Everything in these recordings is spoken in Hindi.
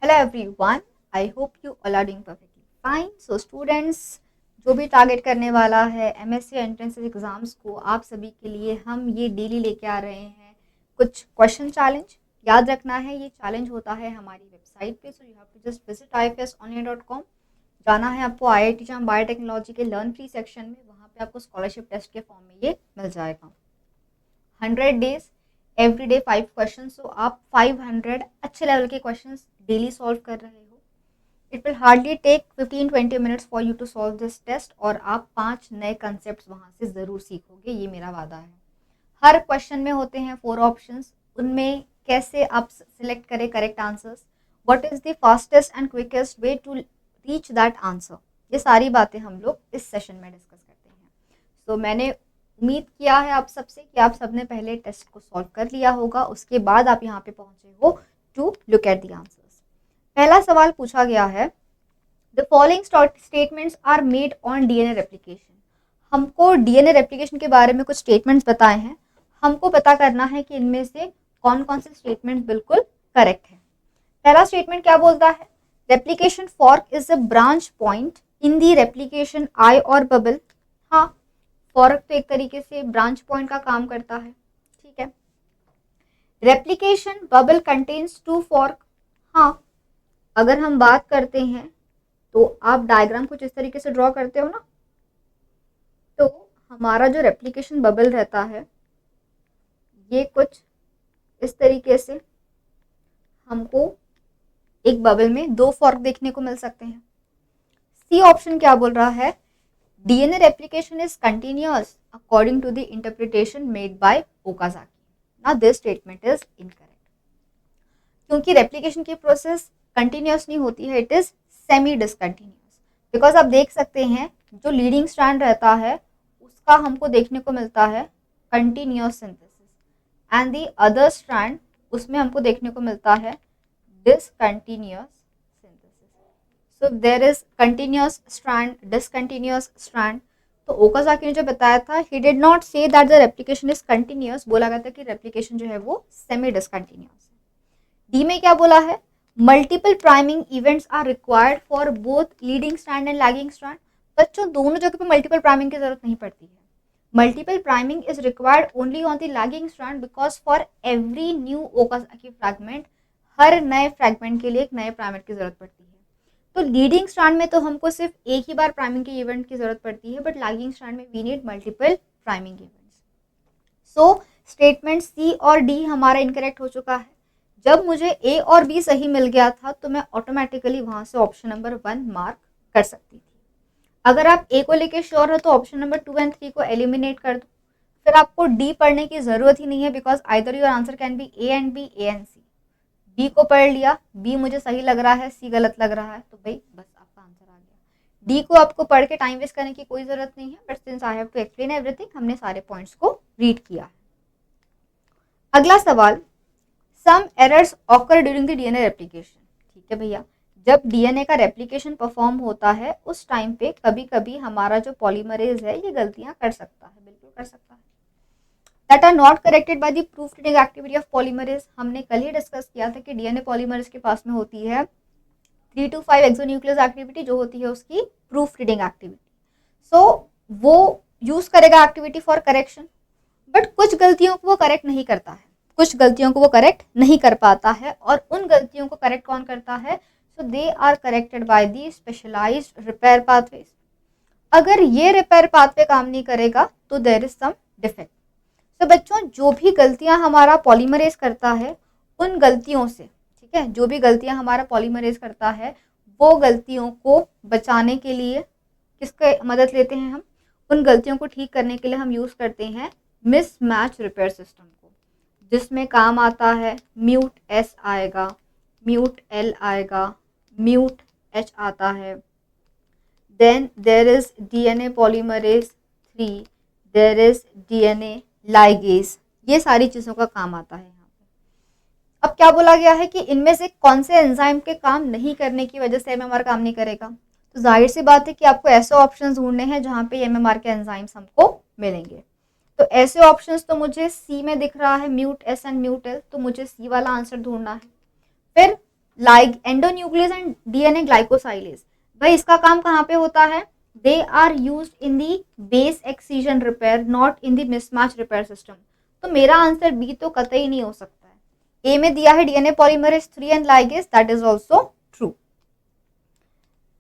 Hello everyone, I hope you all are doing perfectly fine. So students, जो भी टारगेट करने वाला है एमएससी एंट्रेंस एग्जाम्स को, आप सभी के लिए हम ये डेली लेके आ रहे हैं कुछ क्वेश्चन चैलेंज। याद रखना है ये चैलेंज होता है हमारी वेबसाइट पे, so you have to just visit ifsonline.com। जाना है आपको IIT जाम बायोटेक्नोलॉजी के लर्न फ्री सेक्शन में, वहाँ पे आपको स्कॉलरशिप टेस्ट के फॉर्म में ये मिल जाएगा। 100 डेज एवरी डे 5 क्वेश्चन, सो आप 500 अच्छे लेवल के क्वेश्चन डेली सॉल्व कर रहे हो। It will hardly take 15-20 minutes for you to solve this test, और आप 5 नए कंसेप्ट वहाँ से ज़रूर सीखोगे, ये मेरा वादा है। हर क्वेश्चन में होते हैं 4 ऑप्शंस, उनमें कैसे आप सिलेक्ट करें correct answers, what is the fastest and quickest way to reach that answer, ये सारी बातें हम लोग इस सेशन में डिस्कस करते हैं। सो मैंने उम्मीद किया है आप सबसे कि आप सबने पहले टेस्ट को सॉल्व कर लिया होगा, उसके बाद आप यहाँ पे पहुंचे हो to look at the answers. पहला सवाल पूछा गया है, the following statements are made on DNA replication. हमको डीएनए रेप्लिकेशन के बारे में कुछ स्टेटमेंट्स बताए हैं, हमको पता करना है कि इनमें से कौन कौन से स्टेटमेंट बिल्कुल करेक्ट है। पहला स्टेटमेंट क्या बोलता है, replication fork is a branch point in the replication eye और बबल। हाँ, फॉर्क तो एक तरीके से ब्रांच पॉइंट का काम करता है, ठीक है। Replication bubble contains 2 fork. हाँ, अगर हम बात करते हैं तो आप डायग्राम कुछ इस तरीके से ड्रॉ करते हो ना, तो हमारा जो रेप्लिकेशन बबल रहता है ये कुछ इस तरीके से हमको एक बबल में 2 फॉर्क देखने को मिल सकते हैं। सी ऑप्शन क्या बोल रहा है, DNA replication is continuous according to the interpretation made by Okazaki. Now this statement is incorrect. क्योंकि रेप्लिकेशन की प्रोसेस कंटिन्यूस नहीं होती है, it is semi discontinuous. Because आप देख सकते हैं जो लीडिंग स्ट्रैंड रहता है उसका हमको देखने को मिलता है continuous synthesis, and the other strand उसमें हमको देखने को मिलता है discontinuous synthesis. So there is continuous strand, discontinuous strand. तो ओकाजाकी ने जो बताया था, he did not say that the replication is continuous, बोला गया था कि रेप्लिकेशन जो है वो सेमी डिसकंटिन्यूस है। डी में क्या बोला है, multiple priming events are required for both leading strand and lagging strand. बच्चों दोनों जगह पे मल्टीपल प्राइमिंग की जरूरत नहीं पड़ती है। Multiple priming is required only on the lagging strand, because for every new Okazaki fragment, हर नए फ्रैगमेंट के लिए एक नए प्राइमर की जरूरत पड़ती है। तो लीडिंग स्ट्रैंड में तो हमको सिर्फ एक ही बार प्राइमिंग के इवेंट की जरूरत पड़ती है, बट लैगिंग स्ट्रैंड में we need multiple priming events. So statement C और डी हमारा इनकरेक्ट हो चुका है। जब मुझे ए और बी सही मिल गया था तो मैं ऑटोमेटिकली वहां से ऑप्शन नंबर 1 मार्क कर सकती थी। अगर आप ए को लेके श्योर हो तो ऑप्शन नंबर 2 एंड 3 को एलिमिनेट कर दो, फिर आपको डी पढ़ने की जरूरत ही नहीं है, because either your answer can be A and B, A and C. B को पढ़ लिया, बी मुझे सही लग रहा है, सी गलत लग रहा है, तो भाई बस आपका आंसर आ गया। डी को आपको पढ़ के टाइम वेस्ट करने की कोई जरूरत नहीं है, but since I have to explain everything, हमने सारे पॉइंट्स को रीड किया है। अगला सवाल, some errors occur during the DNA replication. ठीक है भैया, जब डीएनए का रेप्लिकेशन परफॉर्म होता है उस टाइम पे कभी कभी हमारा जो पॉलीमरेज है ये गलतियां कर सकता है, बिल्कुल कर सकता है। That are not corrected by the proofreading activity of polymerase. हमने कल ही डिस्कस किया था कि डीएनए पॉलीमरेज के पास में होती है 3 to 5 एक्सोन्यूक्लियस एक्टिविटी, जो होती है उसकी प्रूफ रीडिंग एक्टिविटी। सो वो यूज करेगा एक्टिविटी फॉर करेक्शन, बट कुछ गलतियों को वो करेक्ट नहीं करता है, कुछ गलतियों को वो करेक्ट नहीं कर पाता है, और उन गलतियों को करेक्ट कौन करता है, so they are corrected by the specialised repair pathways. अगर ये रिपेयर पाथवे काम नहीं करेगा तो देयर इज सम डिफेक्ट। तो बच्चों जो भी गलतियां हमारा पॉलीमरेज करता है उन गलतियों से, ठीक है, जो भी गलतियां हमारा पॉलीमरेज करता है वो गलतियों को बचाने के लिए किसके मदद लेते हैं हम, उन गलतियों को ठीक करने के लिए हम यूज करते हैं मिसमैच रिपेयर सिस्टम को, जिसमें काम आता है म्यूट एस आएगा, म्यूट एल आएगा, म्यूट एच आता है, then there is DNA polymerase 3, there is DNA ligase, ये सारी चीज़ों का काम आता है यहाँ पे। अब क्या बोला गया है कि इनमें से कौन से एंजाइम के काम नहीं करने की वजह से एमएमआर काम नहीं करेगा, तो जाहिर सी बात है कि आपको ऐसे ऑप्शंस ढूंढने हैं जहाँ पे एमएमआर के एंजाइम्स हमको मिलेंगे। तो ऐसे ऑप्शंस तो मुझे सी में दिख रहा है, mute S and mute L, तो मुझे सी वाला आंसर ढूंढना है। फिर like endonuclease and DNA glycosylase, भाई इसका काम कहाँ पे होता है? They are used in the base excision repair, not in the mismatch repair system. तो मेरा आंसर बी तो कतई नहीं हो सकता है। ए में दिया है DNA polymerase 3 and ligase, that is also true.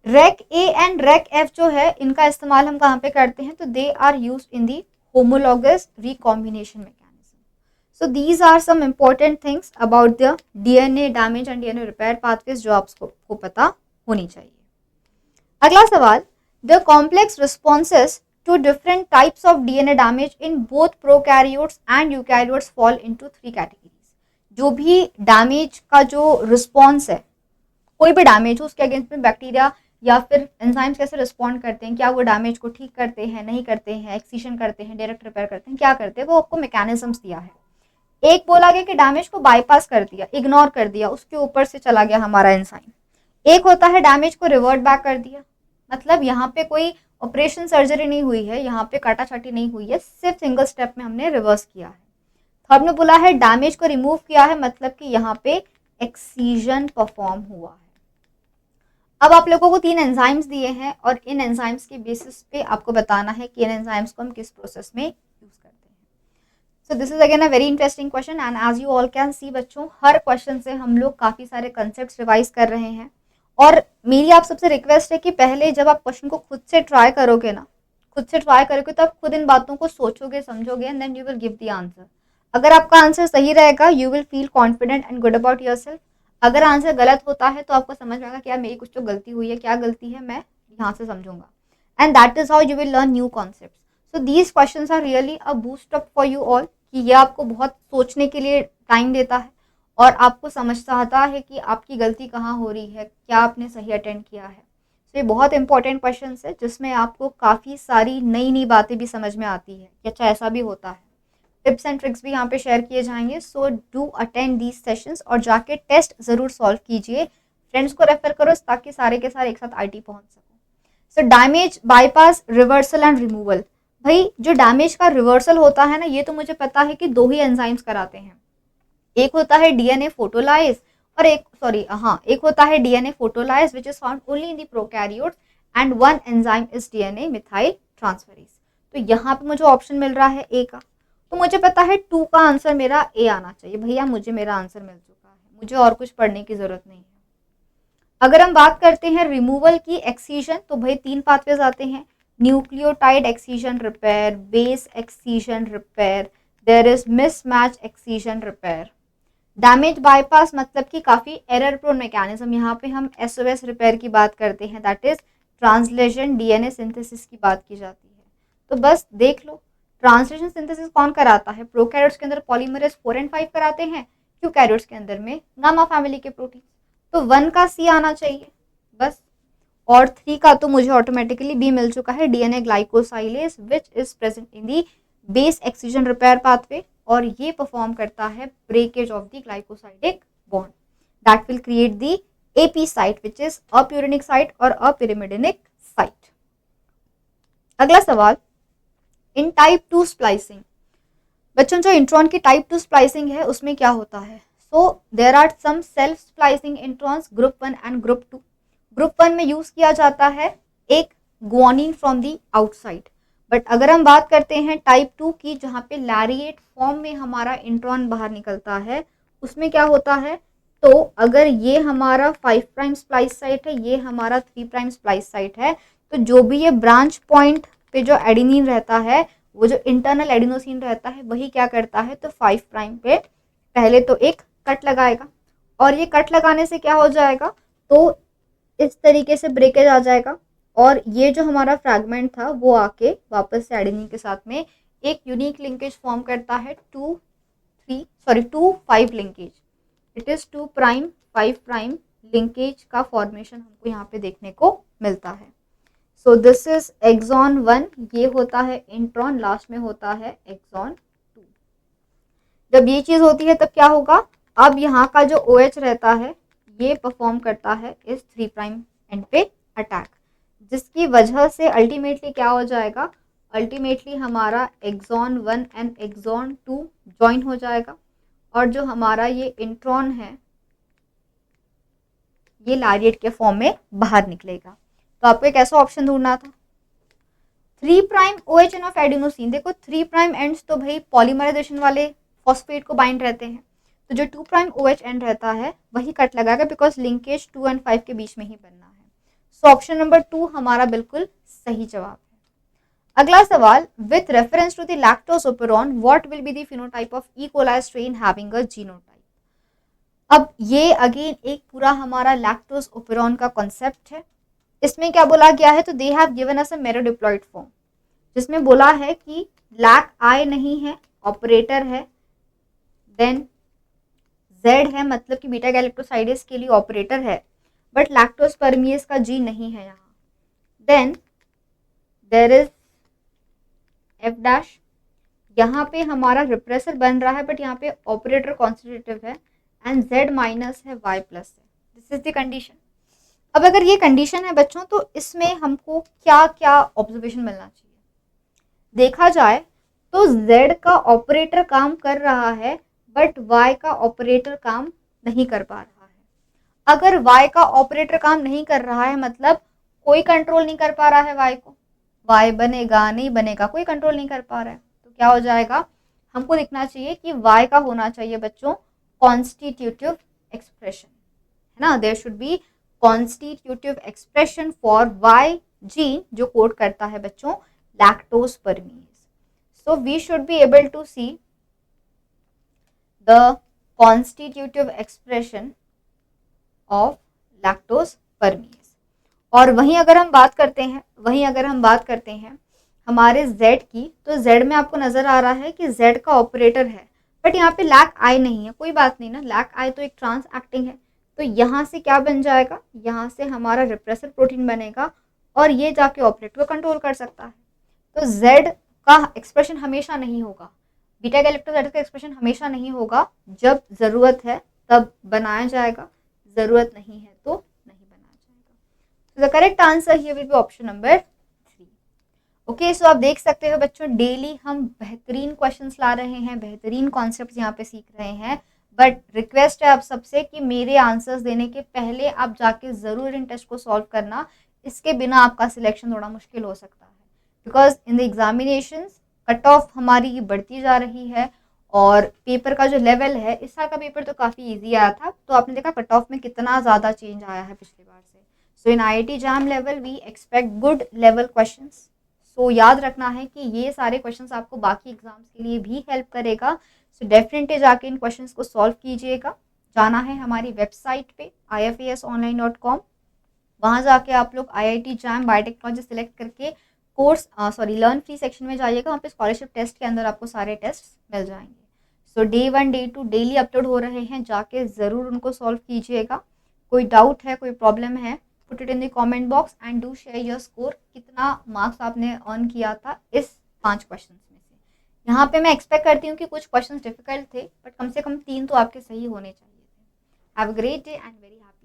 Rec A and Rec F जो है इनका इस्तेमाल हम कहाँ पे करते हैं? तो they are used in the homologous recombination mechanism. So these are some important things about the DNA damage and DNA repair pathways जो आपको पता होनी चाहिए। अगला सवाल, the complex responses to different types of DNA damage in both prokaryotes and eukaryotes fall into 3 categories. जो भी डैमेज का जो रिस्पॉन्स है, कोई भी डैमेज हो उसके अगेंस्ट में बैक्टीरिया या फिर एंजाइम्स कैसे रिस्पॉन्ड करते हैं, क्या वो डैमेज को ठीक करते हैं, नहीं करते हैं, एक्सीशन करते हैं, डायरेक्ट रिपेयर करते हैं, क्या करते हैं, वो आपको मैकेनिज्म्स दिया है। एक बोला गया कि डैमेज को बाईपास कर दिया, इग्नोर कर दिया, उसके ऊपर से चला गया हमारा एंजाइम। एक होता है डैमेज को रिवर्ट बैक कर दिया, मतलब यहाँ पे कोई ऑपरेशन सर्जरी नहीं हुई है, यहाँ पे काटा छाटी नहीं हुई है, सिर्फ सिंगल स्टेप में हमने रिवर्स किया है। थर्ड में बोला है डैमेज को रिमूव किया है, मतलब कि यहाँ पे एक्सीजन परफॉर्म हुआ है। अब आप लोगों को 3 एंजाइम्स दिए हैं और इन एंजाइम्स के बेसिस पे आपको बताना है कि इन एंजाइम्स को हम किस प्रोसेस में यूज करते हैं। So this is again a very interesting question and as you all can see बच्चों, हर क्वेश्चन से हम लोग काफी सारे कंसेप्ट रिवाइज कर रहे हैं। और मेरी आप सबसे रिक्वेस्ट है कि पहले जब आप क्वेश्चन को खुद से ट्राई करोगे ना, खुद से ट्राई करोगे तो आप खुद इन बातों को सोचोगे, समझोगे and then you will give the answer. अगर आपका आंसर सही रहेगा you will feel confident and good about yourself. अगर आंसर गलत होता है तो आपको समझ में आएगा कि यार मेरी कुछ तो गलती हुई है, क्या गलती है मैं यहाँ से समझूंगा, and that is how you will learn new concepts. So these questions are really a boost up for you all, कि ये आपको बहुत सोचने के लिए टाइम देता है और आपको समझता है कि आपकी गलती कहाँ हो रही है, क्या आपने सही अटेंड किया है। तो ये बहुत इंपॉर्टेंट क्वेश्चन है जिसमें आपको काफ़ी सारी नई नई बातें भी समझ में आती है कि अच्छा ऐसा भी होता है। टिप्स एंड ट्रिक्स भी यहाँ पे शेयर किए जाएंगे। So do attend these sessions और जाके टेस्ट ज़रूर सॉल्व कीजिए, फ्रेंड्स को रेफर करो ताकि सारे के सारे एक साथ आईटी पहुँच सको। So damage, bypass, reversal and removal. भाई जो डैमेज का रिवर्सल होता है ना, ये तो मुझे पता है कि 2 ही एंजाइम्स कराते हैं। एक होता है डीएनए फोटोलाइज और एक होता है DNA photolysis which is found only in the prokaryotes and one enzyme is DNA methyl transferase. तो यहाँ पे मुझे ऑप्शन मिल रहा है ए का, तो मुझे पता है 2 का आंसर मेरा ए आना चाहिए। भैया मुझे मेरा आंसर मिल चुका है, मुझे और कुछ पढ़ने की जरूरत नहीं है। अगर हम बात करते हैं रिमूवल की, एक्सीजन, तो भाई 3 पाथवेज आते हैं, nucleotide excision repair, base excision repair, there is mismatch excision repair. Damage bypass मतलब कि काफ़ी एरर प्रोन मैकेनिज्म, यहाँ पे हम एसओएस रिपेयर की बात करते हैं, that is translation DNA synthesis की बात की जाती है। तो बस देख लो, ट्रांसलेशन सिंथेसिस कौन कराता है? प्रोकैरियोट्स के अंदर पॉलीमरेज 4 और 5 कराते हैं, यूकैरियोट्स के अंदर में गामा फैमिली के प्रोटीन। तो 1 का सी आना चाहिए बस, और 3 का तो मुझे ऑटोमेटिकली बी मिल चुका है, DNA glycosylase which is present in the base excision repair pathway, और ये परफॉर्म करता है breakage of the glycosidic bond that will create the AP site which is apurinic site और अपिरिमिडिनिक साइट। अगला सवाल, इन टाइप 2 स्प्लाइसिंग, बच्चों जो इंट्रॉन की टाइप 2 स्प्लाइसिंग है उसमें क्या होता है? So there are some self splicing introns, group 1 and group 2। Group 1 में यूज किया जाता है एक guanine from the outside, but अगर हम बात करते हैं टाइप 2 की, जहाँ पे लैरिएट फॉर्म में हमारा इंट्रॉन बाहर निकलता है, उसमें क्या होता है? तो अगर ये हमारा 5 प्राइम स्प्लाइस साइट है, ये हमारा 3 प्राइम स्प्लाइस साइट है, तो जो भी ये ब्रांच पॉइंट पे जो एडिनिन रहता है, वो जो इंटरनल एडिनोसिन रहता है, वही क्या करता है? तो 5 प्राइम पे पहले तो एक कट लगाएगा, और ये कट लगाने से क्या हो जाएगा? तो इस तरीके से ब्रेकेज आ जाएगा, और ये जो हमारा फ्रैगमेंट था वो आके वापस से एडेनिन के साथ में एक यूनिक लिंकेज फॉर्म करता है, 2-5 linkage. It is 2 prime 5 prime linkage का फॉर्मेशन हमको यहाँ पे देखने को मिलता है। सो दिस इज एक्सॉन 1, ये होता है इंट्रॉन, लास्ट में होता है एक्सॉन 2। जब ये चीज होती है तब क्या होगा? अब यहाँ का जो OH रहता है ये परफॉर्म करता है इस 3 प्राइम एंड पे अटैक, जिसकी वजह से अल्टीमेटली क्या हो जाएगा? अल्टीमेटली हमारा एक्सॉन 1 एंड एक्सॉन 2 ज्वाइन हो जाएगा, और जो हमारा ये इंट्रॉन है ये लैरिएट के फॉर्म में बाहर निकलेगा। तो आपको एक ऐसा ऑप्शन ढूंढना था। 3' OH ऑफ एडिनोसिन, देखो 3' एंड्स तो भाई पॉलीमराइजेशन वाले फॉस्फेट को बाइंड रहते हैं, तो जो 2' OH एंड रहता है वही कट लगाएगा, बिकॉज लिंकेज 2 और 5 के बीच में ही बनना है। सो ऑप्शन नंबर 2 हमारा बिल्कुल सही जवाब है। अगला सवाल, with reference to the lactose operon what will be the phenotype of E coli strain having a genotype. अब ये अगेन एक पूरा हमारा लैक्टोस ओपेरॉन का कॉन्सेप्ट है। इसमें क्या बोला गया है, तो they have given us a merodiploid form, जिसमें बोला है कि लैक आई नहीं है, ऑपरेटर है, देन जेड है, मतलब कि बीटा गैलेक्टोसाइडेस के लिए ऑपरेटर है, बट लैक्टोस परमिएस का जी नहीं है यहाँ। Then there is F dash, यहाँ पे हमारा रिप्रेसर बन रहा है, बट यहाँ पे ऑपरेटर कॉन्स्टिट्यूटिव है, एंड z माइनस है, y प्लस है। This is the condition. अब अगर ये कंडीशन है बच्चों, तो इसमें हमको क्या क्या ऑब्जर्वेशन मिलना चाहिए। देखा जाए तो z का ऑपरेटर काम कर रहा है, बट y का ऑपरेटर काम नहीं कर पा रहा है। अगर y का ऑपरेटर काम नहीं कर रहा है, मतलब कोई कंट्रोल नहीं कर पा रहा है y को, y बनेगा नहीं बनेगा, कोई कंट्रोल नहीं कर पा रहा है, तो क्या हो जाएगा, हमको लिखना चाहिए कि y का होना चाहिए बच्चों कॉन्स्टिट्यूटिव एक्सप्रेशन, है ना। There should be constitutive expression for y gene, जो कोड करता है बच्चों lactose permease. So we should be able to see the constitutive expression of lactose permease. और वहीं अगर हम बात करते हैं हमारे z की, तो z में आपको नजर आ रहा है कि z का ऑपरेटर है, बट यहाँ पे लैक आई नहीं है। कोई बात नहीं ना, लैक आई तो एक ट्रांस एक्टिंग है, तो यहाँ से क्या बन जाएगा, यहाँ से हमारा रिप्रेसर प्रोटीन बनेगा, और ये जाके ऑपरेटर को कंट्रोल कर सकता है। तो z का एक्सप्रेशन हमेशा नहीं होगा, बीटा गैलेक्टोसाइडेस का एक्सप्रेशन हमेशा नहीं होगा। जब जरूरत है तब बनाया जाएगा, जरूरत नहीं है तो नहीं बनाया जाएगा। The correct answer here will be option number 3। Okay, so आप देख सकते हो बच्चों, डेली हम बेहतरीन क्वेश्चंस ला रहे हैं, बेहतरीन कॉन्सेप्ट्स यहाँ पे सीख रहे हैं, बट रिक्वेस्ट है आप सबसे कि मेरे आंसर्स देने के पहले आप जाके ज़रूर इन टेस्ट को सॉल्व करना। इसके बिना आपका सिलेक्शन थोड़ा मुश्किल हो सकता है, because in the examinations cut off हमारी बढ़ती जा रही है, और पेपर का जो लेवल है, इस साल का पेपर तो काफ़ी ईजी आया था, तो आपने देखा कट ऑफ में कितना ज़्यादा चेंज आया है पिछली बार से। So in IIT JAM level we expect good level questions. So याद रखना है कि ये सारे क्वेश्चंस आपको बाकी एग्जाम्स के लिए भी हेल्प करेगा। सो डेफिनेटली जाके इन क्वेश्चंस को सॉल्व कीजिएगा। जाना है हमारी वेबसाइट पे ifasonline.com, वहाँ जाके आप लोग IIT JAM बायोटेक्नोलॉजी सिलेक्ट करके कोर्स लर्न फ्री सेक्शन में जाइएगा। वहाँ पे स्कॉलरशिप टेस्ट के अंदर आपको सारे टेस्ट मिल जाएंगे। सो डे 1 डे 2 डेली अपलोड हो रहे हैं, जाके ज़रूर उनको सॉल्व कीजिएगा। कोई डाउट है, कोई प्रॉब्लम है, put it in the comment box and do share your score, कितना मार्क्स आपने अर्न किया था इस 5 क्वेश्चन में से। यहाँ पे मैं एक्सपेक्ट करती हूँ कि कुछ क्वेश्चन डिफिकल्ट थे, बट कम से कम 3 तो आपके सही होने चाहिए थे। Have a great day and very happy.